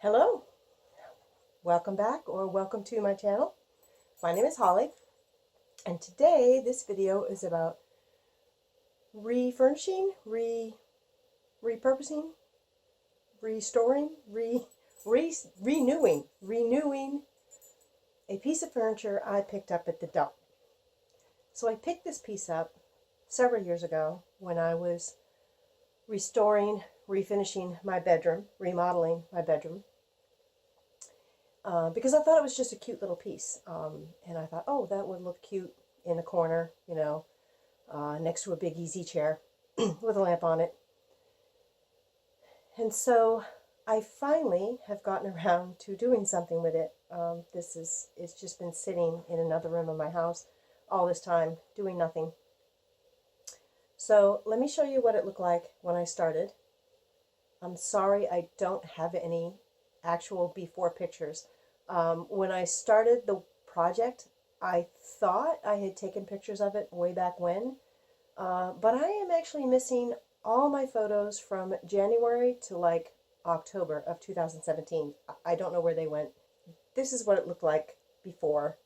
Hello, welcome back or welcome to my channel. My name is Holly, and today this video is about refurnishing, repurposing, restoring, renewing a piece of furniture I picked up at the dump. So I picked this piece up several years ago when I was restoring, refinishing my bedroom, remodeling my bedroom, because I thought it was just a cute little piece. And I thought, oh, that would look cute in the corner, you know, next to a big easy chair with a lamp on it. And so I finally have gotten around to doing something with it. It's just been sitting in another room of my house all this time, doing nothing. So let me show you what it looked like when I started. I'm sorry I don't have any actual before pictures. When I started the project, I thought I had taken pictures of it way back when, but I am actually missing all my photos from January to like October of 2017. I don't know where they went. This is what it looked like before,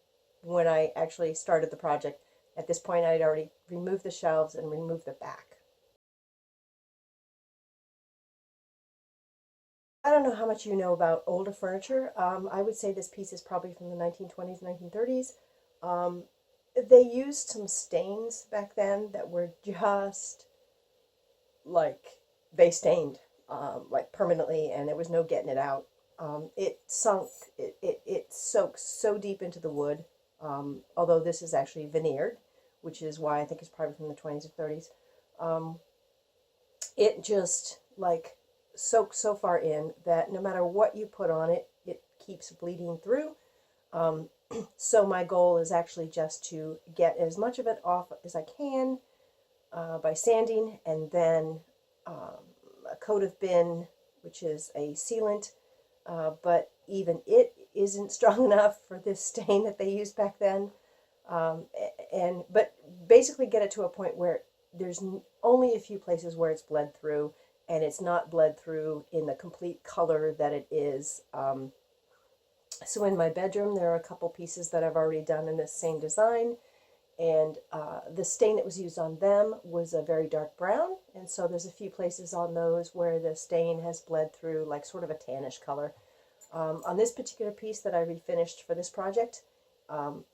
when I actually started the project. At this point, I had already removed the shelves and removed the back. I don't know how much you know about older furniture. I would say this piece is probably from the 1920s, 1930s. They used some stains back then that were just like, they stained like permanently, and there was no getting it out. It sunk, it soaked so deep into the wood. Although this is actually veneered, which is why I think it's probably from the 20s or 30s. It just like soaked so far in that no matter what you put on it, it keeps bleeding through. So my goal is actually just to get as much of it off as I can by sanding, and then a coat of bin, which is a sealant, but even it isn't strong enough for this stain that they used back then. But basically get it to a point where there's only a few places where it's bled through, and it's not bled through in the complete color that it is. So in my bedroom, there are a couple pieces that I've already done in this same design, and the stain that was used on them was a very dark brown, and so there's a few places on those where the stain has bled through like sort of a tannish color. On this particular piece that I refinished for this project,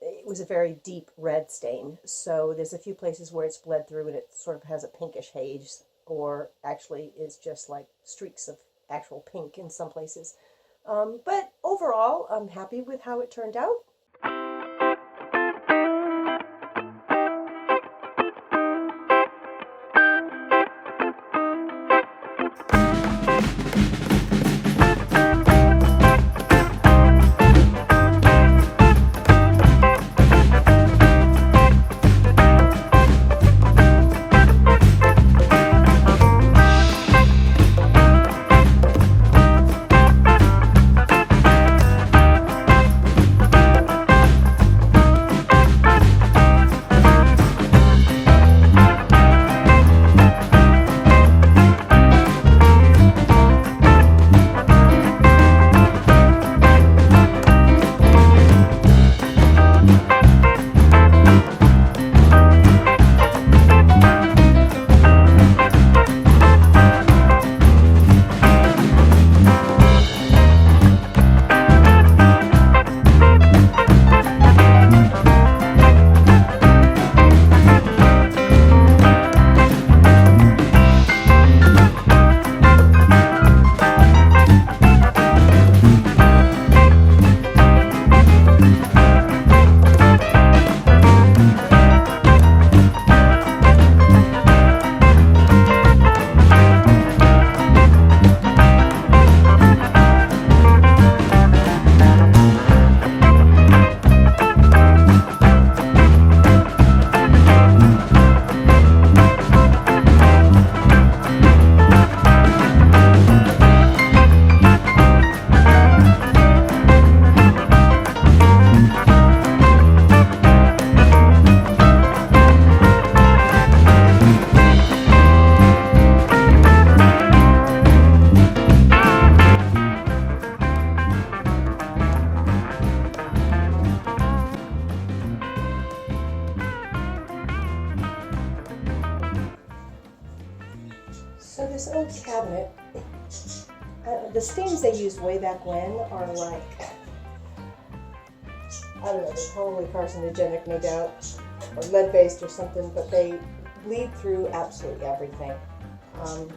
it was a very deep red stain, so there's a few places where it's bled through and it sort of has a pinkish haze, or actually is just like streaks of actual pink in some places. But overall, I'm happy with how it turned out. So this old cabinet, the stains they used way back when are like, I don't know, they're probably carcinogenic, no doubt, or lead-based or something, but they bleed through absolutely everything. I'm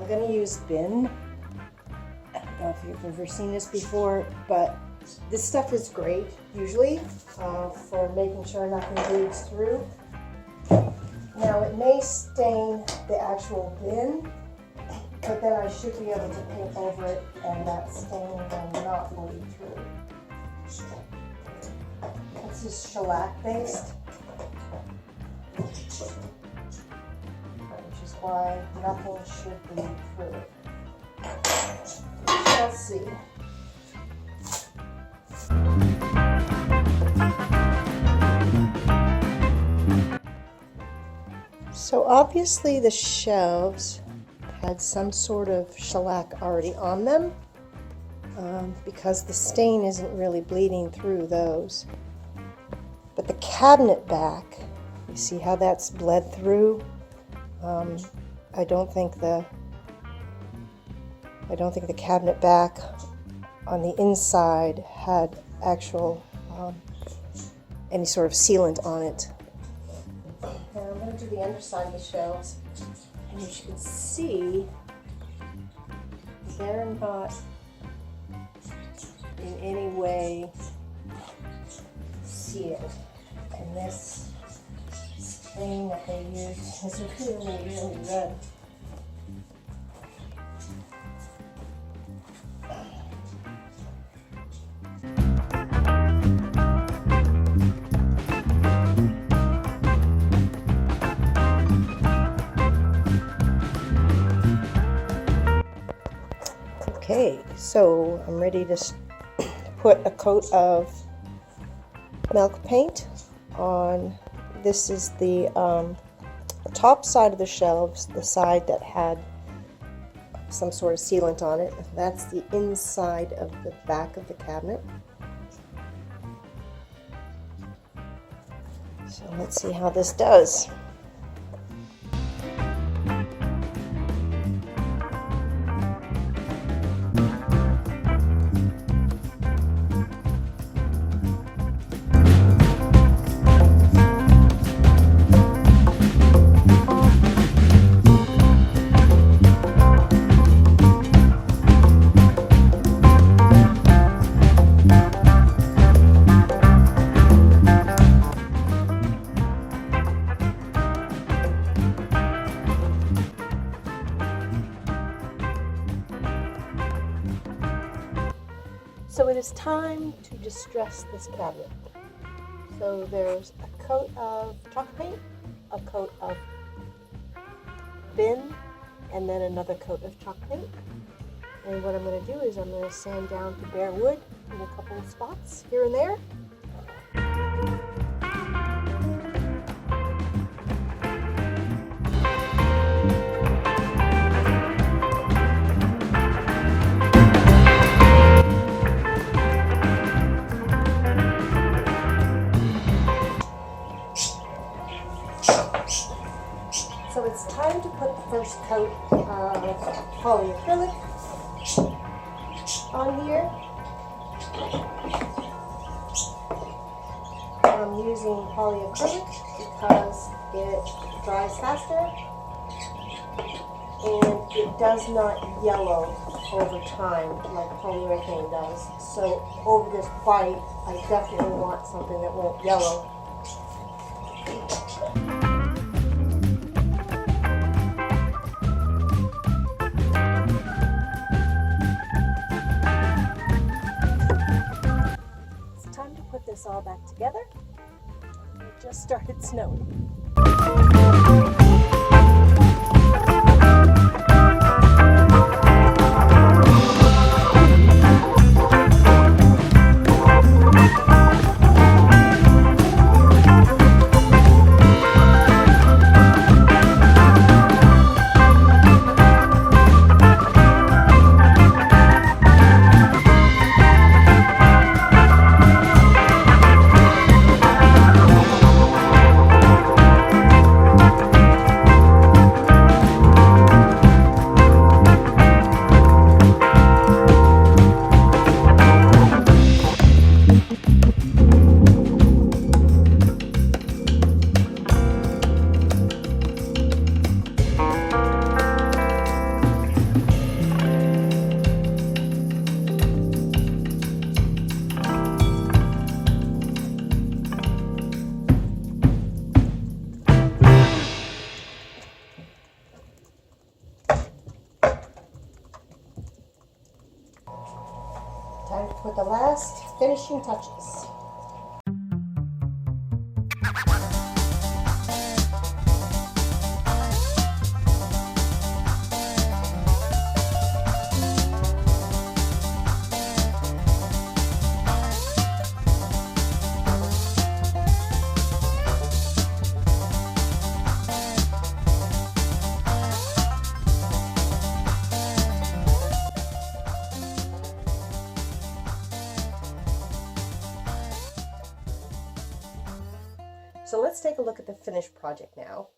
going to use bin. I don't know if you've ever seen this before, but this stuff is great, usually, for making sure nothing bleeds through. Now, it may stain the actual bin, but then I should be able to paint over it, and that stain will not bleed through. This is shellac based, which is why nothing should bleed through it. We shall see. So obviously the shelves had some sort of shellac already on them, because the stain isn't really bleeding through those. But the cabinet back, you see how that's bled through? I don't think the cabinet back on the inside had actual any sort of sealant on it. Now I'm going to do the underside of the shelves, and as you can see, they're not in any way sealed. And this stain that they used is really, really red. Okay, so I'm ready to put a coat of milk paint on. This is the top side of the shelves, the side that had some sort of sealant on it. That's the inside of the back of the cabinet. So let's see how this does. So it is time to distress this cabinet. So there's a coat of chalk paint, a coat of bin, and then another coat of chalk paint. And what I'm going to do is I'm going to sand down to bare wood in a couple of spots here and there. So it's time to put the first coat of polyacrylic on here. I'm using polyacrylic because it dries faster and it does not yellow over time like polyurethane does. So over this white, I definitely want something that won't yellow. This all back together. It just started snowing. Time to put the last finishing touches. So let's take a look at the finished project now.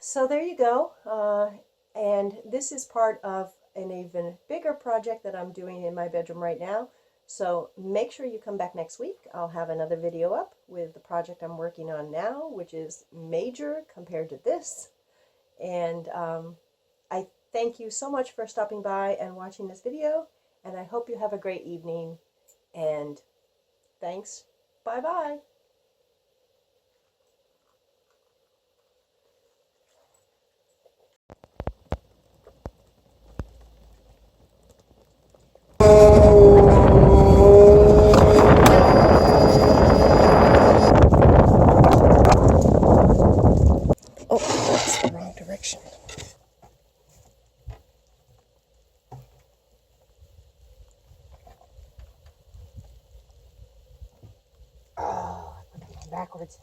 So there you go, and this is part of an even bigger project that I'm doing in my bedroom right now. So make sure you come back next week. I'll have another video up with the project I'm working on now, which is major compared to this. And I thank you so much for stopping by and watching this video, and I hope you have a great evening, and thanks. Bye-bye. Oh, that's the wrong direction. Oh, I put them backwards.